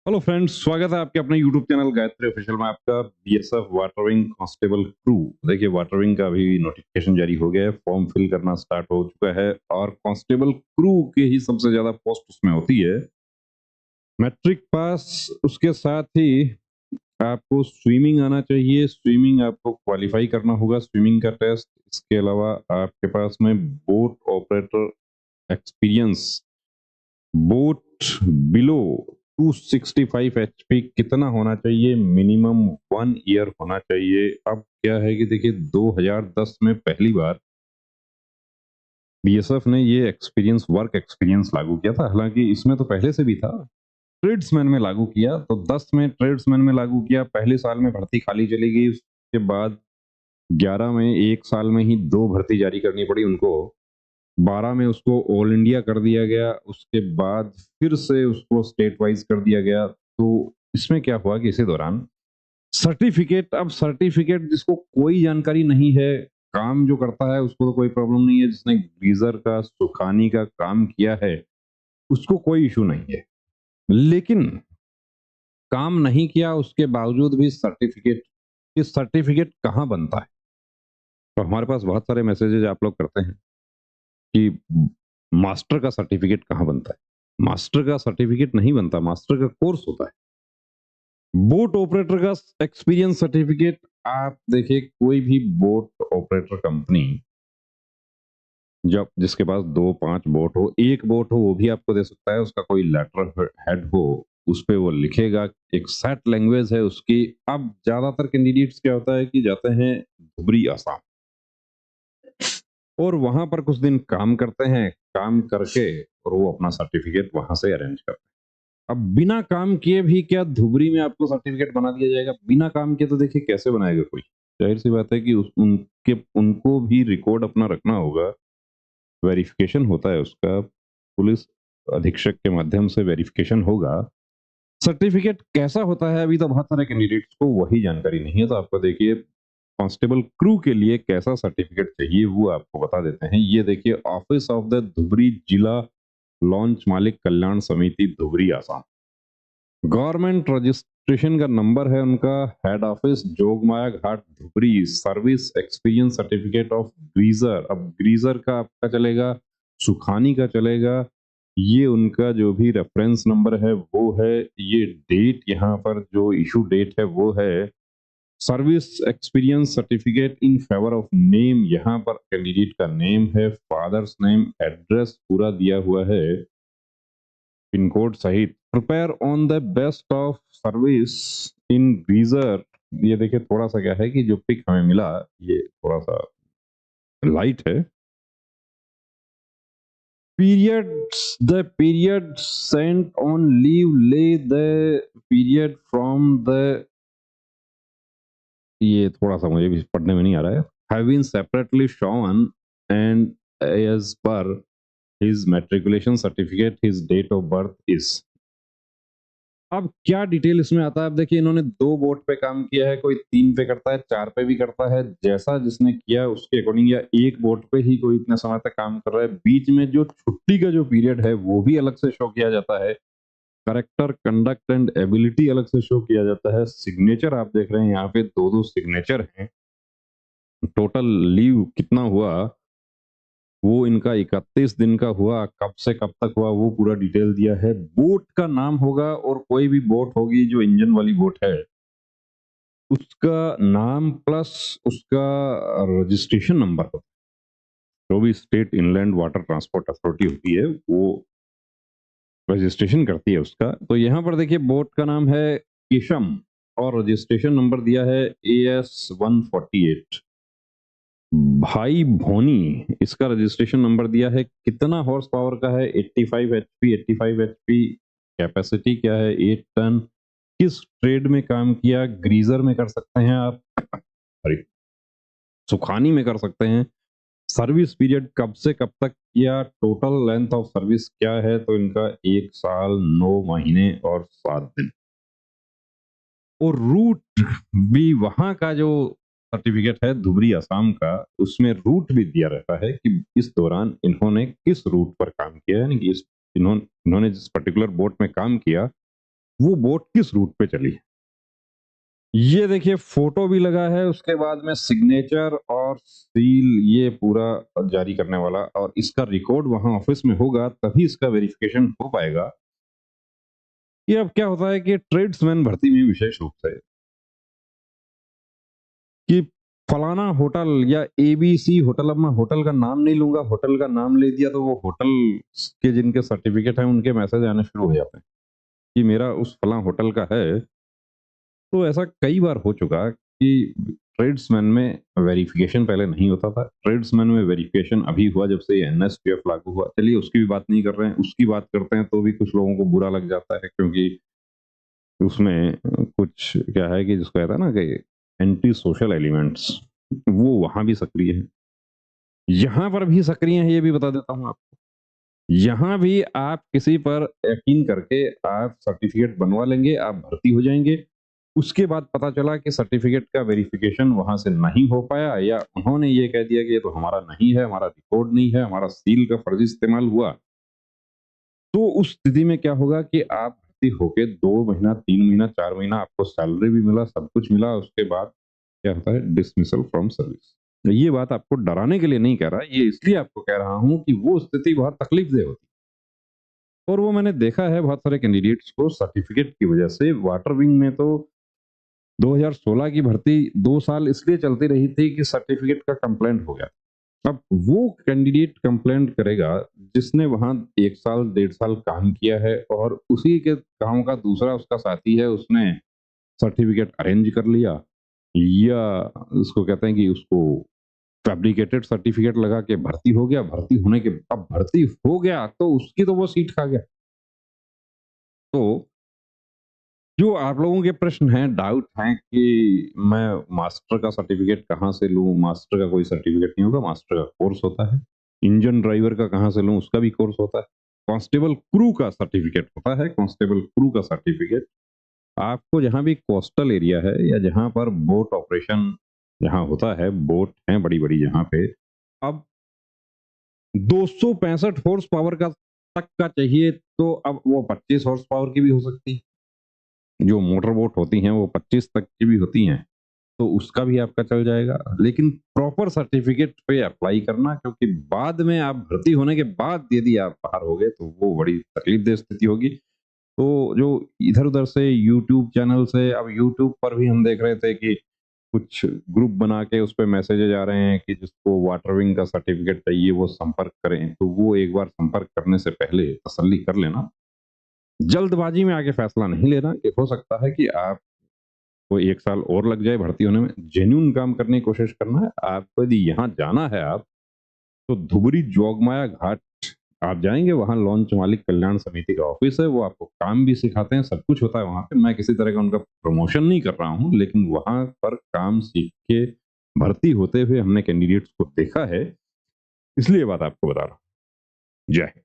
Hello friends, स्वागत है आपके अपने यूट्यूब चैनल गायत्री ऑफिशियल में। आपका बीएसएफ वाटरविंग कांस्टेबल क्रू। देखिए, वाटरविंग का भी नोटिफिकेशन जारी हो गया है, फॉर्म फिल करना स्टार्ट हो चुका है और कांस्टेबल क्रू के ही सबसे ज्यादा पोस्ट उसमें होती है। मैट्रिक पास, उसके साथ ही आपको स्विमिंग आना चाहिए। स्विमिंग आपको क्वालिफाई करना होगा, स्विमिंग का टेस्ट। इसके अलावा आपके पास में boat operator experience, boat below 265 HP कितना होना चाहिए? मिनिमम 1 ईयर होना चाहिए। अब क्या है कि देखिए, 2010 में पहली बार बीएसएफ ने ये एक्सपीरियंस, वर्क एक्सपीरियंस लागू किया था। हालांकि इसमें तो पहले से भी था, ट्रेड्समैन में लागू किया। तो 10 में ट्रेड्समैन में लागू किया, पहले साल में भर्ती खाली चली गई। उसके बाद 11 में एक साल में ही 2 भर्ती जारी करनी पड़ी उनको। 12 में उसको ऑल इंडिया कर दिया गया, उसके बाद फिर से उसको स्टेट वाइज कर दिया गया। तो इसमें क्या हुआ कि इसी दौरान सर्टिफिकेट, अब सर्टिफिकेट जिसको कोई जानकारी नहीं है, काम जो करता है उसको तो कोई प्रॉब्लम नहीं है। जिसने गीजर का, सुखानी का काम किया है उसको कोई इशू नहीं है। लेकिन काम नहीं किया उसके बावजूद भी सर्टिफिकेट, इस सर्टिफिकेट कहाँ बनता है? तो हमारे पास बहुत सारे मैसेजेस आप लोग करते हैं कि मास्टर का सर्टिफिकेट कहाँ बनता है। मास्टर का सर्टिफिकेट नहीं बनता, मास्टर का कोर्स होता है। बोट ऑपरेटर का एक्सपीरियंस सर्टिफिकेट, आप देखिए कोई भी बोट ऑपरेटर कंपनी, जब जिसके पास 2-5 बोट हो, एक बोट हो वो भी आपको दे सकता है। उसका कोई लेटर हेड हो, उस पे वो लिखेगा, एक सेट लैंग्वेज है उसकी। अब ज्यादातर कैंडिडेट्स क्या होता है कि जाते हैं धुबरी आसाम और वहां पर कुछ दिन काम करते हैं, काम करके और वो अपना सर्टिफिकेट वहां से अरेंज करते हैं। अब बिना काम किए भी क्या धुबरी में आपको सर्टिफिकेट बना दिया जाएगा? बिना काम किए तो देखिए कैसे बनाएगा कोई। जाहिर सी बात है कि उनको भी रिकॉर्ड अपना रखना होगा। वेरिफिकेशन होता है उसका, पुलिस अधीक्षक के माध्यम से वेरिफिकेशन होगा। सर्टिफिकेट कैसा होता है अभी तो बहुत सारे कैंडिडेट्स को वही जानकारी नहीं है। तो आपको देखिए, कांस्टेबल क्रू के लिए कैसा सर्टिफिकेट चाहिए वो आपको बता देते हैं। ये देखिए, ऑफिस ऑफ द धुबरी जिला लॉन्च मालिक कल्याण समिति धुबरी आसाम। गवर्नमेंट रजिस्ट्रेशन का नंबर है उनका, head office Jogmaya Ghat Dhubri. Service experience certificate of greaser, अब ग्रीजर का आपका चलेगा, सुखानी का चलेगा। ये उनका जो भी रेफरेंस नंबर है वो है। ये डेट यहाँ पर जो इशू डेट है वो है। Service experience certificate in favour of name, यहाँ पर कैंडिडेट का नेम है, फादर्स नेम, एड्रेस पूरा दिया हुआ है, पिन कोड सहित। Prepare on the best of service in greaser. ये देखिए, थोड़ा सा क्या है कि जो पिक हमें मिला ये थोड़ा सा लाइट है। periods, the period sent on leave lay the period from the, ये थोड़ा सा मुझे भी पढ़ने में नहीं आ रहा है, have been separately shown and as per his matriculation certificate his date of birth is। अब क्या डिटेल इसमें आता है? अब देखिए, इन्होंने 2 बोट पे काम किया है, कोई 3 पे करता है, 4 पे भी करता है, जैसा जिसने किया उसके अकॉर्डिंग, या एक बोट पे ही कोई इतने समय तक काम कर रहा है। बीच में जो छुट्टी का जो पीरियड है वो भी अलग से शो किया जाता है। करेक्टर, कंडक्ट एंड एबिलिटी अलग से शो किया जाता है। सिग्नेचर आप देख रहे हैं यहाँ पे 2-2 सिग्नेचर हैं। टोटल लीव कितना हुआ वो इनका 31 दिन का हुआ, कब से कब तक हुआ वो पूरा डिटेल दिया है। बोट का नाम होगा और कोई भी बोट होगी जो इंजन वाली बोट है उसका नाम प्लस उसका रजिस्ट्रेशन नंबर होता है। जो भी state inland water transport authority होती है वो रजिस्ट्रेशन करती है उसका। तो यहाँ पर देखिए, बोट का नाम है किशम और रजिस्ट्रेशन नंबर दिया है AS148। भाई भोनी, इसका रजिस्ट्रेशन नंबर दिया है। कितना हॉर्स पावर का है? 85 एचपी। 85 एचपी। कैपेसिटी क्या है? 8 टन। किस ट्रेड में काम किया? ग्रीजर में कर सकते हैं आप, सॉरी, सुखानी में कर सकते हैं। सर्विस पीरियड कब से कब तक किया? टोटल लेंथ ऑफ सर्विस क्या है? तो इनका 1 साल 9 महीने और 7 दिन। और रूट भी वहां का जो सर्टिफिकेट है धुबरी आसाम का, उसमें रूट भी दिया रहता है कि इस दौरान इन्होंने किस रूट पर काम किया है। यानी कि इन्होंने जिस पर्टिकुलर बोट में काम किया वो बोट किस रूट पे चली। ये देखिए फोटो भी लगा है, उसके बाद में सिग्नेचर और सील ये पूरा जारी करने वाला, और इसका रिकॉर्ड वहां ऑफिस में होगा तभी इसका वेरिफिकेशन हो पाएगा। ये अब क्या होता है कि ट्रेड्समैन भर्ती में विशेष रूप से कि फलाना होटल या एबीसी होटल, अब मैं होटल का नाम नहीं लूंगा, होटल का नाम ले दिया तो वो होटल के जिनके सर्टिफिकेट हैं उनके मैसेज आने शुरू हो जाते हैं कि मेरा उस फला होटल का है। तो ऐसा कई बार हो चुका कि ट्रेड्समैन में वेरिफिकेशन पहले नहीं होता था। ट्रेड्समैन में वेरिफिकेशन अभी हुआ जब से एनएसपीएफ लागू हुआ। चलिए उसकी भी बात नहीं कर रहे हैं, उसकी बात करते हैं तो भी कुछ लोगों को बुरा लग जाता है, क्योंकि उसमें कुछ क्या है कि जिसको कहता है ना कि एंटी सोशल एलिमेंट्स, वो वहां भी सक्रिय है, यहाँ पर भी सक्रिय है। ये भी बता देता हूँ आपको, यहाँ भी आप किसी पर यकीन करके आप सर्टिफिकेट बनवा लेंगे, आप भर्ती हो जाएंगे। उसके बाद पता चला कि सर्टिफिकेट का वेरिफिकेशन वहां से नहीं हो पाया, या उन्होंने ये कह दिया कि ये तो हमारा नहीं है, हमारा रिकॉर्ड नहीं है, हमारा सील का फर्जी इस्तेमाल हुआ। तो उस स्थिति में क्या होगा कि आप भर्ती होके 2 महीना, 3 महीना, 4 महीना आपको सैलरी भी मिला, सब कुछ मिला, उसके बाद क्या होता है, डिसमिसल फ्रॉम सर्विस। ये बात आपको डराने के लिए नहीं कह रहा, ये इसलिए आपको कह रहा हूं कि वो स्थिति बहुत तकलीफदेह होती है। और वो मैंने देखा है बहुत सारे कैंडिडेट्स को सर्टिफिकेट की वजह से। वाटर विंग में तो 2016 की भर्ती 2 साल इसलिए चलती रही थी कि सर्टिफिकेट का कंप्लेंट हो गया। अब वो कैंडिडेट कंप्लेंट करेगा जिसने वहां 1 साल 1.5 साल काम किया है, और उसी के काम का दूसरा उसका साथी है, उसने सर्टिफिकेट अरेंज कर लिया, या उसको कहते हैं कि उसको फैब्रिकेटेड सर्टिफिकेट लगा के भर्ती हो गया। भर्ती होने के अब भर्ती हो गया तो उसकी तो वो सीट खा गया। तो जो आप लोगों के प्रश्न हैं, डाउट हैं कि मैं मास्टर का सर्टिफिकेट कहाँ से लूँ? मास्टर का कोई सर्टिफिकेट नहीं होगा, मास्टर का कोर्स होता है। इंजन ड्राइवर का कहाँ से लूँ? उसका भी कोर्स होता है। कांस्टेबल क्रू का सर्टिफिकेट होता है, कांस्टेबल क्रू का सर्टिफिकेट आपको जहाँ भी कोस्टल एरिया है या जहाँ पर बोट ऑपरेशन जहाँ होता है, बोट हैं बड़ी-बड़ी जहाँ पे, अब 265 हॉर्स पावर का तक का चाहिए, तो अब वो 25 हॉर्स पावर की भी हो सकती है। जो मोटर बोट होती हैं वो 25 तक की भी होती हैं, तो उसका भी आपका चल जाएगा। लेकिन प्रॉपर सर्टिफिकेट पे अप्लाई करना, क्योंकि बाद में आप भर्ती होने के बाद यदि आप बाहर हो गए तो वो बड़ी तकलीफदेह स्थिति होगी। तो जो इधर-उधर से यूट्यूब चैनल से, अब यूट्यूब पर भी हम देख रहे थे कि कुछ ग्रुप बना के उस पे मैसेजेज आ रहे हैं कि जिसको वाटर विंग का सर्टिफिकेट चाहिए वो संपर्क करें। तो वो एक बार संपर्क करने से पहले तसल्ली कर लेना। जल्दबाजी में आके फैसला नहीं लेना। कि हो सकता है कि आप को 1 साल और लग जाए भर्ती होने में। जेन्युइन काम करने की कोशिश करना है। आपको यदि यहाँ जाना है तो धुबरी जोगमाया घाट आप जाएँगे, वहाँ लॉन्च मालिक कल्याण समिति का ऑफिस है, वो आपको काम भी सिखाते हैं, सब कुछ होता है वहाँ पे। मैं किसी तरह का उनका प्रमोशन नहीं कर रहा हूँ, लेकिन वहाँ पर काम सीख के भर्ती होते हुए हमने कैंडिडेट्स को देखा है, इसलिए ये बात आपको बता रहा हूँ। जय हिंद।